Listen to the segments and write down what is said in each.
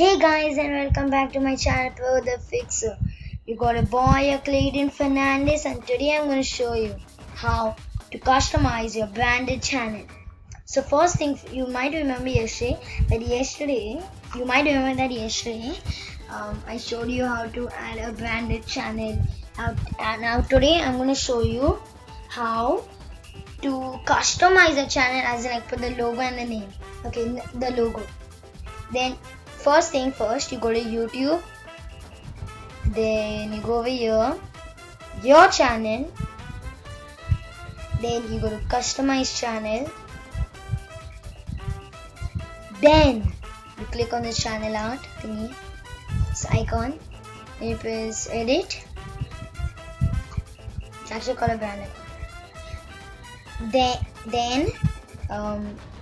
Hey guys, and welcome back to my channel for the Fixer. You got a boy, Clayton Fernandez, and today I'm going to show you how to customize your branded channel. So first thing, you might remember yesterday I showed you how to add a branded channel. Now today I'm going to show you how to customize a channel, as in like put the logo and the name. Okay, the logo. Then first thing first, you go to YouTube, then you go over here, your channel, then you go to customize channel, then you click on the channel art thingy, this icon, then you press edit. It's actually called a brand icon. Then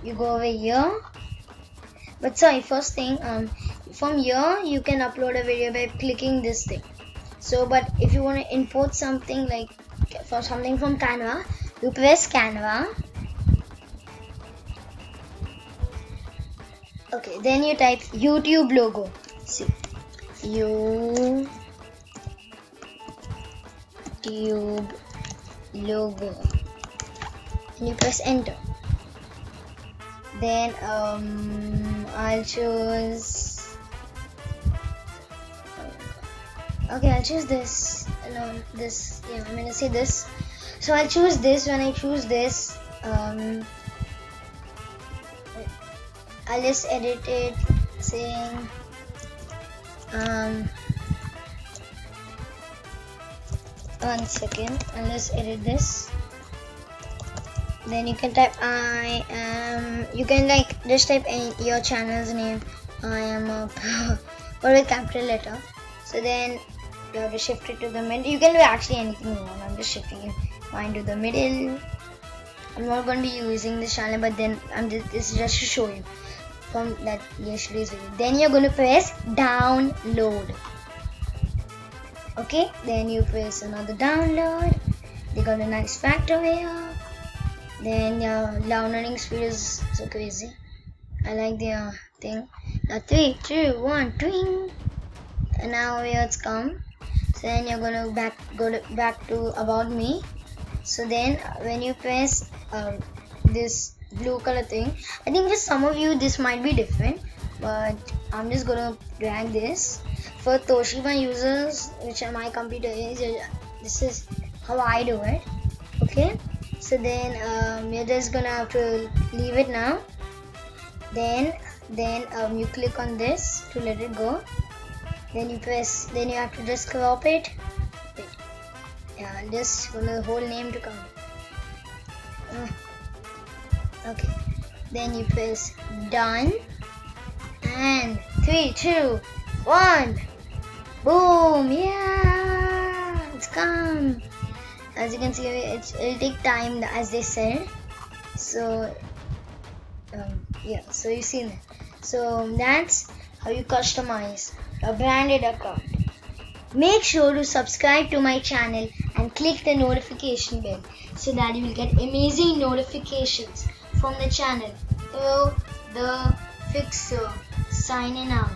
you go over here. But sorry, first thing, from here you can upload a video by clicking this thing. So, but if you want to import something like for something from Canva, you press Canva. Okay, then you type YouTube logo. See, YouTube logo, and you press enter. Then I'll choose. Okay, I'll choose this. No, this. Yeah, I'm gonna say this. So I'll choose this. When I choose this, I'll just edit it, saying one second. I'll just edit this. Then you can type you can like just type your channel's name. I am a or with capital letter. So then you have to shift it to the middle. You can do actually anything you want. I'm just shifting mine to the middle. I'm not going to be using this channel, but then this is just to show you from that yesterday's video. Then you're going to press download. Okay, then you press another download. They got a nice factor here. Then downloading speed is so crazy. I like the thing. Now 3, 2, 1, twing. And now here it's come. So then you're gonna go back to about me. So then when you press this blue color thing, I think for some of you this might be different, but I'm just gonna drag this. For Toshiba users, which my computer is, this is how I do it. Okay. So then you're just gonna have to leave it now. Then you click on this to let it go. Then you press. Then you have to just crop it. Wait. Yeah, just want the whole name to come. Okay. Then you press done. And 3, 2, 1. Boom! Yeah, it's come. As you can see, it'll take time, as they said. So yeah, so you see that. So that's how you customize a branded account. Make sure to subscribe to my channel and click the notification bell so that you will get amazing notifications from the channel. So the Fixer signing out.